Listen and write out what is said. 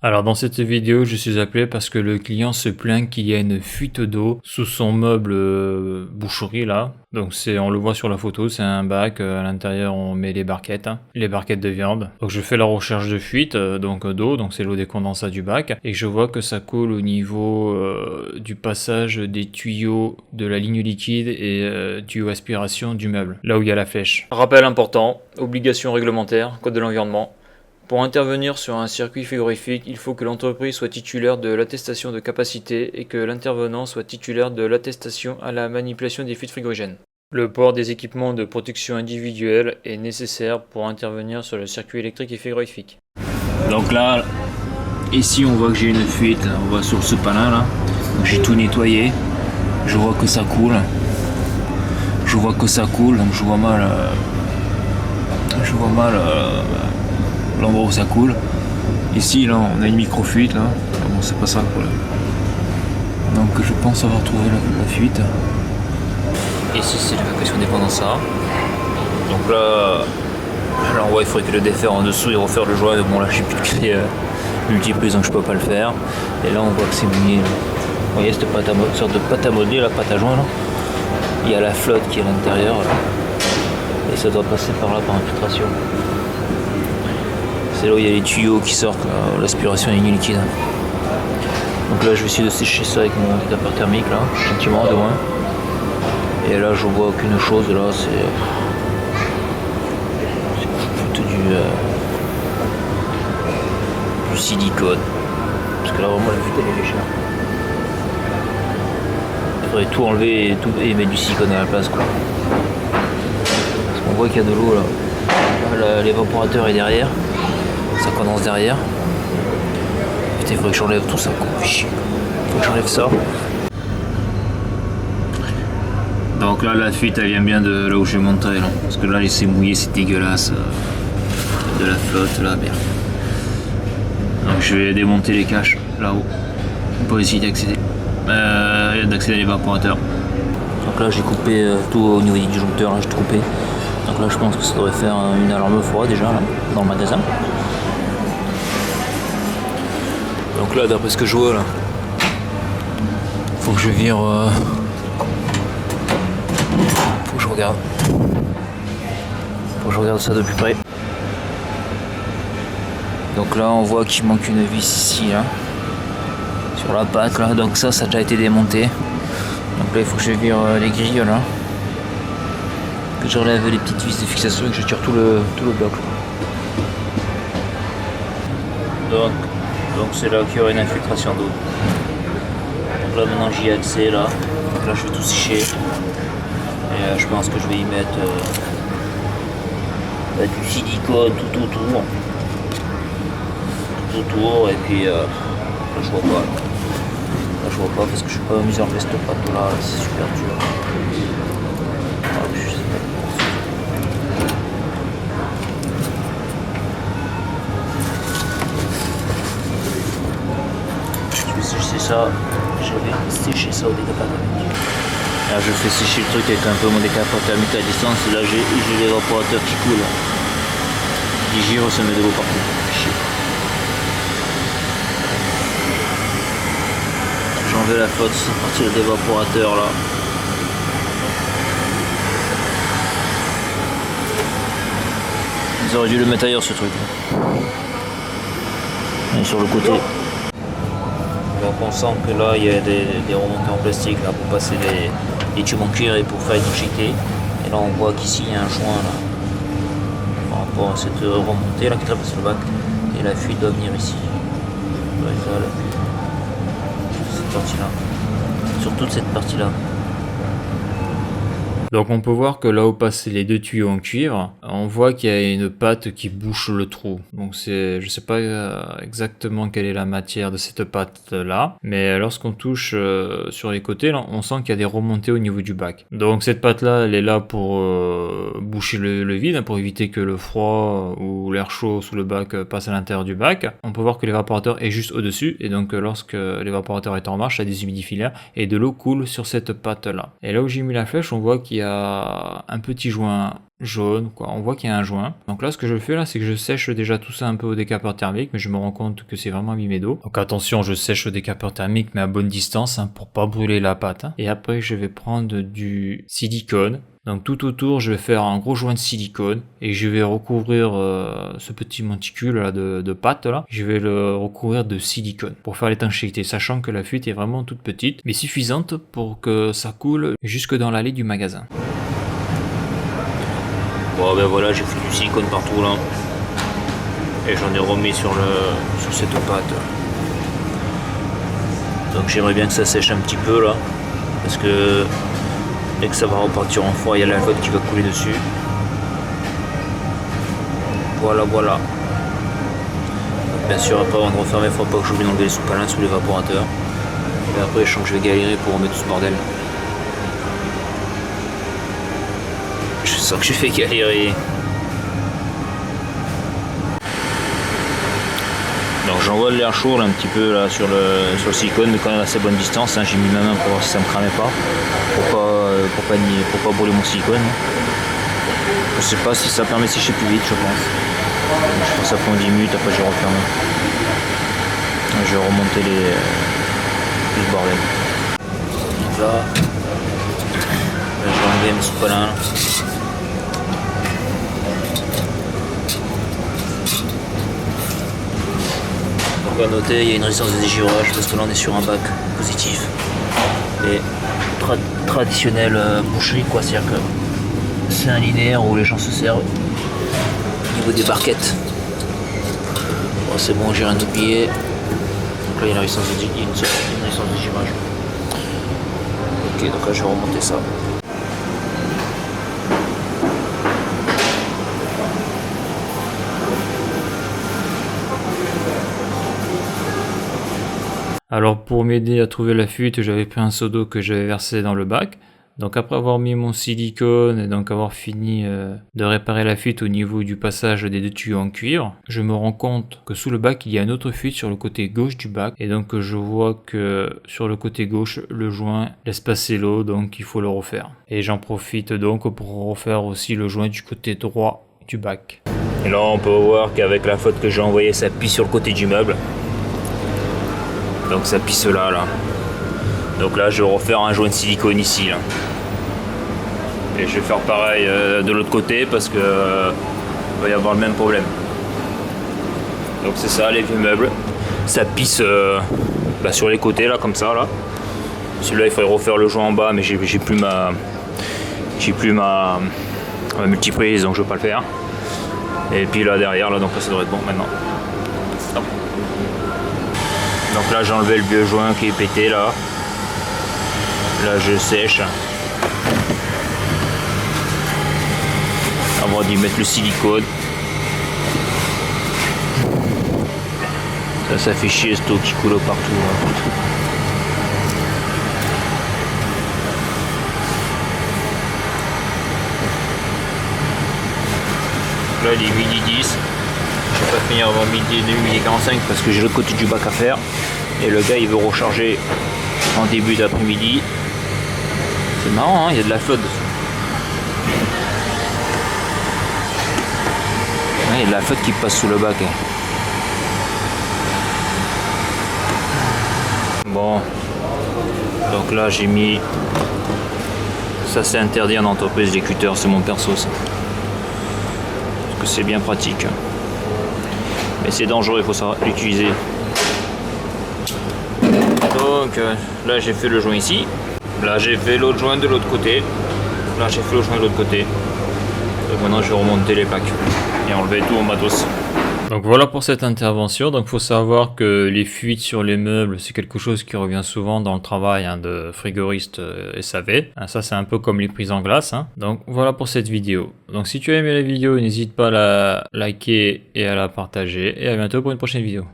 Alors dans cette vidéo, je suis appelé parce que le client se plaint qu'il y a une fuite d'eau sous son meuble boucherie là. Donc on le voit sur la photo, c'est un bac, à l'intérieur on met les barquettes de viande. Donc je fais la recherche de fuite d'eau, donc c'est l'eau des condensats du bac, et je vois que ça coule au niveau du passage des tuyaux de la ligne liquide et tuyaux aspiration du meuble, là où il y a la flèche. Rappel important, obligation réglementaire, code de l'environnement. Pour intervenir sur un circuit frigorifique, il faut que l'entreprise soit titulaire de l'attestation de capacité et que l'intervenant soit titulaire de l'attestation à la manipulation des fuites frigorigènes. Le port des équipements de protection individuelle est nécessaire pour intervenir sur le circuit électrique et frigorifique. Donc là, ici on voit que j'ai une fuite, on voit sur ce panneau là. J'ai tout nettoyé, je vois que ça coule. Donc je vois mal l'endroit où ça coule. Ici là on a une micro-fuite là. Bon, c'est pas ça le problème. Donc je pense avoir trouvé la fuite. Ici c'est l'évacuation des condensats. Donc là on voit il faudrait que le défaire en dessous et refaire le joint. Bon là j'ai plus de clé multiprise donc je peux pas le faire. Et là on voit que c'est mouillé. Vous voyez cette sorte de pâte à modeler, la pâte à joint là. Il y a la flotte qui est à l'intérieur là. Et ça doit passer par là par infiltration. C'est là où il y a les tuyaux qui sortent, l'aspiration des lignes liquides. Donc là je vais essayer de sécher ça avec mon détapeur thermique là, gentiment de loin. Et là je vois aucune chose, là c'est plutôt du silicone. Parce que là vraiment la fuite elle est légère. Il faudrait tout enlever et mettre du silicone à la place quoi. Parce qu'on voit qu'il y a de l'eau là. Là l'évaporateur est derrière. Ça condense derrière. Putain, il faudrait que j'enlève tout ça, quoi. Il faut que j'enlève ça. Donc là, la fuite, elle vient bien de là où je vais montrer, là. Parce que là, c'est mouillé, c'est dégueulasse. De la flotte, là, merde. Donc je vais démonter les caches, là-haut. Pour essayer d'accéder à l'évaporateur. Donc là, j'ai coupé tout au niveau du disjoncteur, là, j'ai tout coupé. Donc là, je pense que ça devrait faire une alarme froide, déjà, là, dans le magasin. Donc là, d'après ce que je vois, là, faut que je vire. Faut que je regarde. Faut que je regarde ça de plus près. Donc là, on voit qu'il manque une vis ici, là, sur la patte, là. Donc ça a déjà été démonté. Donc là, il faut que je vire les grilles, là. Que j'enlève les petites vis de fixation et que je tire tout le bloc. Donc c'est là qu'il y aurait une infiltration d'eau. Donc là maintenant j'y ai accès là. Donc là je vais tout sécher. Et je pense que je vais y mettre du silicone tout autour. Tout autour et puis là je vois pas. Là je vois pas parce que je suis pas mis en place cette pâte là, c'est super dur. Je sais pas. C'est ça, je vais sécher ça au décapeur thermique. Là je fais sécher le truc avec un peu mon décapeur thermique à distance et là j'ai l'évaporateur qui coule. Il gire, ça met de l'eau partout. J'enlève la flotte, c'est parti de l'évaporateur là. Ils auraient dû le mettre ailleurs ce truc. Et sur le côté. Donc on sent que là il y a des remontées en plastique là, pour passer les tubes en cuir et pour faire éjecter. Et là on voit qu'ici il y a un joint là par rapport à cette remontée là qui traverse le bac. Et la fuite doit venir ici. Cette partie là. Sur toute cette partie là. Donc on peut voir que là où passent les deux tuyaux en cuivre, on voit qu'il y a une pâte qui bouche le trou. Donc je sais pas exactement quelle est la matière de cette pâte là, mais lorsqu'on touche sur les côtés, là, on sent qu'il y a des remontées au niveau du bac. Donc cette pâte là, elle est là pour boucher le vide, pour éviter que le froid ou l'air chaud sous le bac passe à l'intérieur du bac. On peut voir que l'évaporateur est juste au-dessus, et donc lorsque l'évaporateur est en marche, ça déshumidifie l'air et de l'eau coule sur cette pâte là. Et là où j'ai mis la flèche, on voit qu'il y a un petit joint jaune, quoi. On voit qu'il y a un joint. Donc là, ce que je fais là, c'est que je sèche déjà tout ça un peu au décapeur thermique, mais je me rends compte que c'est vraiment abîmé d'eau. Donc attention, je sèche au décapeur thermique, mais à bonne distance, hein, pour pas brûler la pâte. Hein. Et après, je vais prendre du silicone. Donc tout autour, je vais faire un gros joint de silicone et je vais recouvrir ce petit monticule là de pâte là. Je vais le recouvrir de silicone pour faire l'étanchéité, sachant que la fuite est vraiment toute petite, mais suffisante pour que ça coule jusque dans l'allée du magasin. Bon ben voilà, j'ai foutu du silicone partout là. Et j'en ai remis sur cette pâte. Donc j'aimerais bien que ça sèche un petit peu là. Parce que dès que ça va repartir en froid, il y a la flotte qui va couler dessus. Voilà. Bien sûr, après avant de refermer, il ne faut pas que j'oublie d'enlever les soupalins sous l'évaporateur. Et après, je sens que je vais galérer pour remettre tout ce bordel. Je sens que je vais galérer. Donc j'envoie de l'air chaud là, un petit peu là, sur le silicone, mais quand même à assez bonne distance. Hein. J'ai mis ma main pour voir si ça me cramait pas. Pour pas brûler mon silicone. Je sais pas si ça permet de sécher plus vite, je pense. Je pense que ça prend 10 minutes, après je vais refermer. Je vais remonter tout ce bordel. Donc là, je vais enlever mes soupalins. Donc à noter, il y a une résistance de dégirage parce que là on est sur un bac positif. Et traditionnelle boucherie, quoi, c'est-à-dire que c'est un linéaire où les gens se servent au niveau des barquettes. Bon, c'est bon, j'ai rien oublié. Donc là il y a une résistance de girage. Ok, donc là je vais remonter ça. Alors pour m'aider à trouver la fuite, j'avais pris un seau d'eau que j'avais versé dans le bac. Donc après avoir mis mon silicone et donc avoir fini de réparer la fuite au niveau du passage des deux tuyaux en cuivre, je me rends compte que sous le bac il y a une autre fuite sur le côté gauche du bac. Et donc je vois que sur le côté gauche, le joint laisse passer l'eau, donc il faut le refaire. Et j'en profite donc pour refaire aussi le joint du côté droit du bac. Et là on peut voir qu'avec la faute que j'ai envoyée, ça pisse sur le côté du meuble. Donc ça pisse là. Donc là je vais refaire un joint de silicone ici là. Et je vais faire pareil de l'autre côté parce que va y avoir le même problème. Donc c'est ça, les vieux meubles. Ça pisse sur les côtés là, comme ça là. Celui-là il faudrait refaire le joint en bas, mais j'ai plus ma multiprise, donc je vais pas le faire. Et puis là derrière là, donc là ça devrait être bon maintenant. Hop. Donc là j'ai enlevé le vieux joint qui est pété là. Là je sèche. Avant d'y mettre le silicone. Ça fait chier cette eau qui coule partout. Hein. Là il est midi 10. Je vais pas finir avant midi 45 parce que j'ai l'autre côté du bac à faire. Et le gars il veut recharger en début d'après-midi. C'est marrant, hein, il y a de la flotte dessus. Ouais, il y a de la flotte qui passe sous le bac. Hein. Bon. Donc là j'ai mis. Ça c'est interdit en entreprise d'écuteur, c'est mon perso ça. Parce que c'est bien pratique. Mais c'est dangereux, il faut savoir l'utiliser. Donc là j'ai fait le joint ici. Là j'ai fait l'autre joint de l'autre côté. Là j'ai fait l'autre joint de l'autre côté. Donc maintenant je vais remonter les plaques et enlever tout au matos. Donc voilà pour cette intervention. Donc faut savoir que les fuites sur les meubles, c'est quelque chose qui revient souvent dans le travail de frigoriste SAV. Ça c'est un peu comme les prises en glace. Donc voilà pour cette vidéo. Donc si tu as aimé la vidéo, n'hésite pas à la liker et à la partager. Et à bientôt pour une prochaine vidéo.